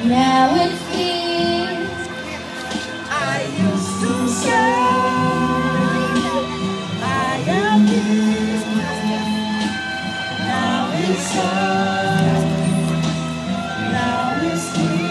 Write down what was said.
Now it's here. I used to say I am here. Now it's all. Now it's here.